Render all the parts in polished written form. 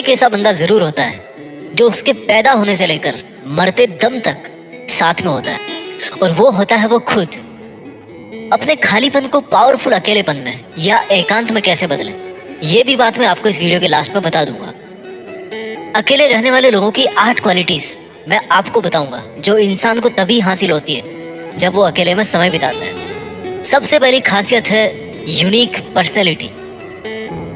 एक ऐसा बंदा जरूर होता है जो उसके पैदा होने से लेकर मरते दम तक साथ में होता है, और वो होता है वो खुद। अपने खालीपन को पावरफुल अकेलेपन में या एकांत में कैसे बदलें, ये भी बात मैं आपको इस वीडियो के लास्ट में बता दूंगा। अकेले रहने वाले लोगों की 8 क्वालिटीज मैं आपको बताऊंगा जो इंसान को तभी हासिल होती है जब वो अकेले में समय बिताता है। सबसे पहली खासियत है यूनिक पर्सनैलिटी।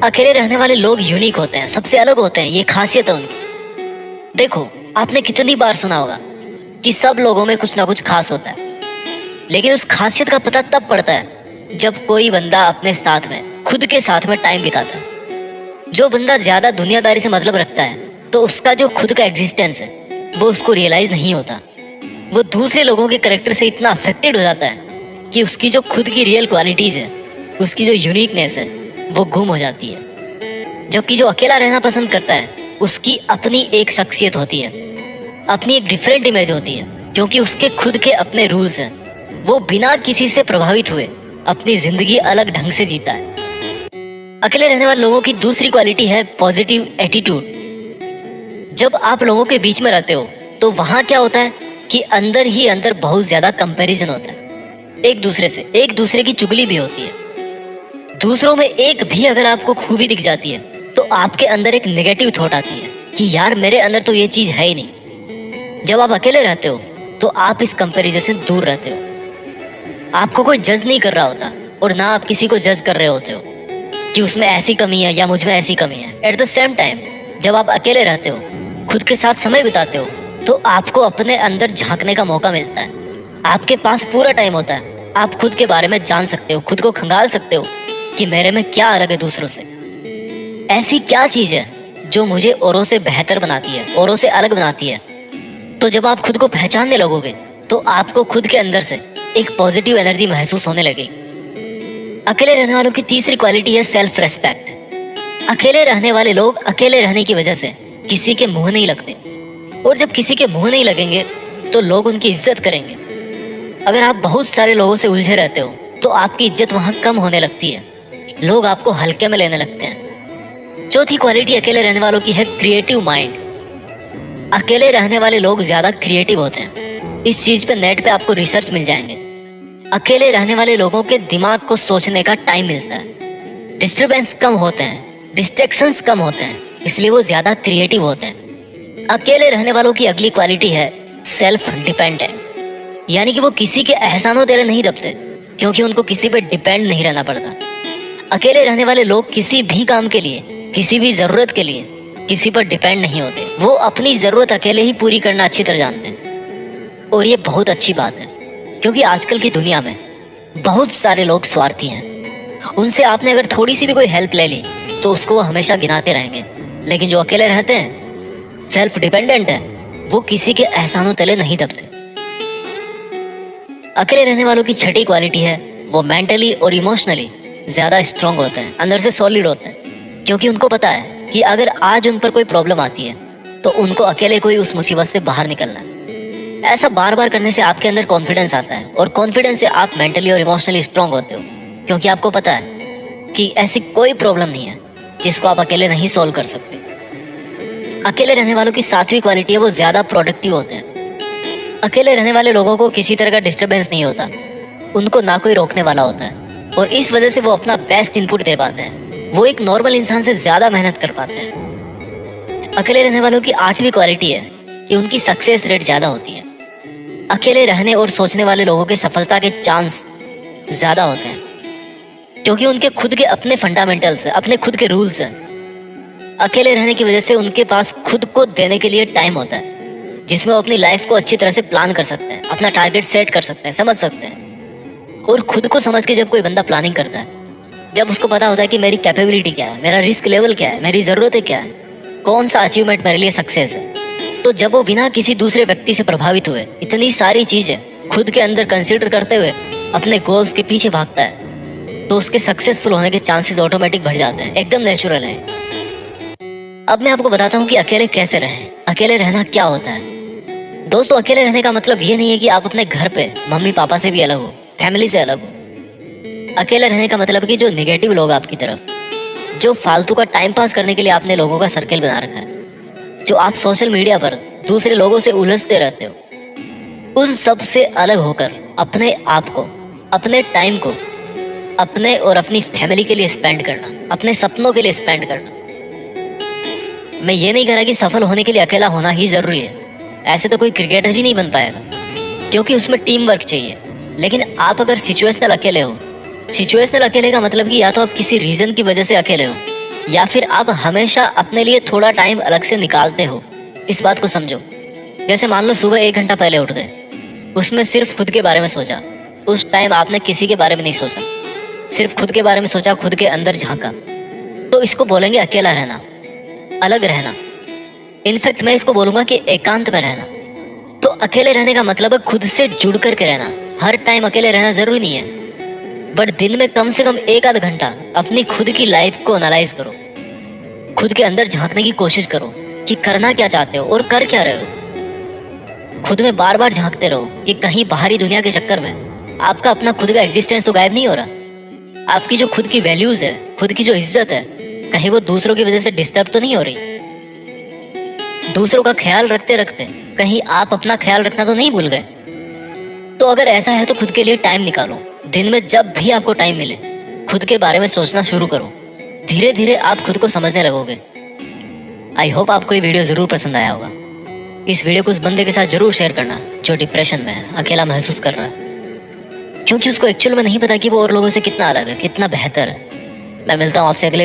अकेले रहने वाले लोग यूनिक होते हैं, सबसे अलग होते हैं, ये खासियत है उनकी। देखो, आपने कितनी बार सुना होगा कि सब लोगों में कुछ ना कुछ खास होता है, लेकिन उस खासियत का पता तब पड़ता है जब कोई बंदा अपने साथ में, खुद के साथ में टाइम बिताता है। जो बंदा ज्यादा दुनियादारी से मतलब रखता है तो उसका जो खुद का एग्जिस्टेंस है वो उसको रियलाइज नहीं होता। वो दूसरे लोगों के कैरेक्टर से इतना अफेक्टेड हो जाता है कि उसकी जो खुद की रियल क्वालिटीज है, उसकी जो यूनिकनेस है, वो गुम हो जाती है। जबकि जो अकेला रहना पसंद करता है उसकी अपनी एक शख्सियत होती है, अपनी एक डिफरेंट इमेज होती है, क्योंकि उसके खुद के अपने रूल्स हैं। वो बिना किसी से प्रभावित हुए अपनी जिंदगी अलग ढंग से जीता है। अकेले रहने वाले लोगों की दूसरी क्वालिटी है पॉजिटिव एटीट्यूड। जब आप लोगों के बीच में रहते हो तो वहां क्या होता है कि अंदर ही अंदर बहुत ज्यादा कंपैरिजन होता है, एक दूसरे से, एक दूसरे की चुगली भी होती है। दूसरों में एक भी अगर आपको खूबी दिख जाती है तो आपके अंदर एक नेगेटिव थॉट आती है कि यार मेरे अंदर तो ये चीज है ही नहीं। जब आप अकेले रहते हो तो आप इस कंपैरिजन से दूर रहते हो। आपको कोई जज नहीं कर रहा होता और ना आप किसी को जज कर रहे होते हो कि उसमें ऐसी कमी है या मुझ में ऐसी कमी है। एट द सेम टाइम जब आप अकेले रहते हो, खुद के साथ समय बिताते हो, तो आपको अपने अंदर झांकने का मौका मिलता है। आपके पास पूरा टाइम होता है, आप खुद के बारे में जान सकते हो, खुद को खंगाल सकते हो कि मेरे में क्या अलग है दूसरों से। ऐसी क्या चीज है जो मुझे औरों से बेहतर बनाती है, औरों से अलग बनाती है। तो जब आप खुद को पहचानने लगोगे तो आपको खुद के अंदर से एक पॉजिटिव एनर्जी महसूस होने लगेगी। अकेले रहने वालों की तीसरी क्वालिटी है सेल्फ रेस्पेक्ट। अकेले रहने वाले लोग अकेले रहने की वजह से किसी के मुंह नहीं लगते, और जब किसी के मुंह नहीं लगेंगे तो लोग उनकी इज्जत करेंगे। अगर आप बहुत सारे लोगों से उलझे रहते हो तो आपकी इज्जत वहां कम होने लगती है, लोग आपको हल्के में लेने लगते हैं। चौथी क्वालिटी अकेले रहने वालों की है क्रिएटिव माइंड। अकेले रहने वाले लोग ज्यादा क्रिएटिव होते हैं, इस चीज पे नेट पे आपको रिसर्च मिल जाएंगे। अकेले रहने वाले लोगों के दिमाग को सोचने का टाइम मिलता है, डिस्टरबेंस कम होते हैं, डिस्ट्रैक्शंस कम होते हैं, इसलिए वो ज्यादा क्रिएटिव होते हैं। अकेले रहने वालों की अगली क्वालिटी है सेल्फ डिपेंडेंट, यानी कि वो किसी के एहसानों तेरे नहीं दबते, क्योंकि उनको किसी पे डिपेंड नहीं रहना पड़ता। अकेले रहने वाले लोग किसी भी काम के लिए, किसी भी जरूरत के लिए किसी पर डिपेंड नहीं होते। वो अपनी जरूरत अकेले ही पूरी करना अच्छी तरह जानते हैं, और ये बहुत अच्छी बात है, क्योंकि आजकल की दुनिया में बहुत सारे लोग स्वार्थी हैं। उनसे आपने अगर थोड़ी सी भी कोई हेल्प ले ली तो उसको वो हमेशा गिनाते रहेंगे। लेकिन जो अकेले रहते हैं, सेल्फ डिपेंडेंट है, वो किसी के एहसानों तले नहीं दबते। अकेले रहने वालों की छठी क्वालिटी है वो मेंटली और इमोशनली ज्यादा स्ट्रांग होते हैं, अंदर से सॉलिड होते हैं, क्योंकि उनको पता है कि अगर आज उन पर कोई प्रॉब्लम आती है तो उनको अकेले कोई उस मुसीबत से बाहर निकलना है। ऐसा बार बार करने से आपके अंदर कॉन्फिडेंस आता है, और कॉन्फिडेंस से आप मेंटली और इमोशनली स्ट्रांग होते हो, क्योंकि आपको पता है कि ऐसी कोई प्रॉब्लम नहीं है जिसको आप अकेले नहीं सॉल्व कर सकते। अकेले रहने वालों की सातवीं क्वालिटी है वो ज्यादा प्रोडक्टिव होते हैं। अकेले रहने वाले लोगों को किसी तरह का डिस्टरबेंस नहीं होता, उनको ना कोई रोकने वाला होता है, और इस वजह से वो अपना बेस्ट इनपुट दे पाते हैं। वो एक नॉर्मल इंसान से ज्यादा मेहनत कर पाते हैं। अकेले रहने वालों की आठवीं क्वालिटी है कि उनकी सक्सेस रेट ज्यादा होती है। अकेले रहने और सोचने वाले लोगों के सफलता के चांस ज्यादा होते हैं, क्योंकि उनके खुद के अपने फंडामेंटल्स हैं, अपने खुद के रूल्स हैं। अकेले रहने की वजह से उनके पास खुद को देने के लिए टाइम होता है, जिसमें वो अपनी लाइफ को अच्छी तरह से प्लान कर सकते हैं, अपना टारगेट सेट कर सकते हैं, समझ सकते हैं। और खुद को समझ के जब कोई बंदा प्लानिंग करता है, जब उसको पता होता है कि मेरी कैपेबिलिटी क्या है, मेरा रिस्क लेवल क्या है, मेरी ज़रूरतें क्या है, कौन सा अचीवमेंट मेरे लिए सक्सेस है, तो जब वो बिना किसी दूसरे व्यक्ति से प्रभावित हुए इतनी सारी चीज़ें खुद के अंदर कंसिडर करते हुए अपने गोल्स के पीछे भागता है, तो उसके सक्सेसफुल होने के चांसेस ऑटोमेटिक बढ़ जाते हैं, एकदम नेचुरल है। अब मैं आपको बताता हूँ कि अकेले कैसे रहें, अकेले रहना क्या होता है। दोस्तों, अकेले रहने का मतलब ये नहीं है कि आप अपने घर पे मम्मी पापा से भी अलग हो, फैमिली से अलग हो। अकेले रहने का मतलब कि जो नेगेटिव लोग आपकी तरफ, जो फालतू का टाइम पास करने के लिए आपने लोगों का सर्कल बना रखा है, जो आप सोशल मीडिया पर दूसरे लोगों से उलझते रहते हो, उन सब से अलग होकर अपने आप को, अपने टाइम को अपने और अपनी फैमिली के लिए स्पेंड करना, अपने सपनों के लिए स्पेंड करना। मैं ये नहीं कह रहा कि सफल होने के लिए अकेला होना ही जरूरी है, ऐसे तो कोई क्रिकेटर ही नहीं बन पाएगा, क्योंकि उसमें टीम वर्क चाहिए। लेकिन आप अगर सिचुएशनल अकेले हो, सिचुएशनल अकेले का मतलब कि या तो आप किसी रीजन की वजह से अकेले हो, या फिर आप हमेशा अपने लिए थोड़ा टाइम अलग से निकालते हो। इस बात को समझो। जैसे मान लो सुबह 1 घंटा पहले उठ गए, उसमें सिर्फ खुद के बारे में सोचा। उस टाइम आपने किसी के बारे में नहीं सोचा, सिर्फ खुद के बारे में सोचा, खुद के अंदर झांका। तो इसको बोलेंगे अकेला रहना, अलग रहना। इनफैक्ट मैं इसको बोलूंगा कि एकांत में रहना। तो अकेले रहने का मतलब है खुद से जुड़ करके रहना। हर टाइम अकेले रहना जरूरी नहीं है, बट दिन में कम से कम 1 आध घंटा अपनी खुद की लाइफ को एनालाइज करो, खुद के अंदर झांकने की कोशिश करो कि करना क्या चाहते हो और कर क्या रहे हो। खुद में बार बार झांकते रहो कि कहीं बाहरी दुनिया के चक्कर में आपका अपना खुद का एग्जिस्टेंस तो गायब नहीं हो रहा। आपकी जो खुद की वैल्यूज है, खुद की जो इज्जत है, कहीं वो दूसरों की वजह से डिस्टर्ब तो नहीं हो रही। दूसरों का ख्याल रखते रखते कहीं आप अपना ख्याल रखना तो नहीं भूल गए। तो अगर ऐसा है तो खुद के लिए टाइम निकालो। दिन में जब भी आपको टाइम मिले खुद के बारे में सोचना शुरू करो। धीरे धीरे आप खुद को समझने लगोगे। आई होप आपको ये वीडियो जरूर पसंद आया होगा। इस वीडियो को उस बंदे के साथ जरूर शेयर करना जो डिप्रेशन में है, अकेला महसूस कर रहा है, क्योंकि उसको एक्चुअल में नहीं पता कि वो और लोगों से कितना अलग है, कितना बेहतर है। मैं मिलता हूँ आपसे अगले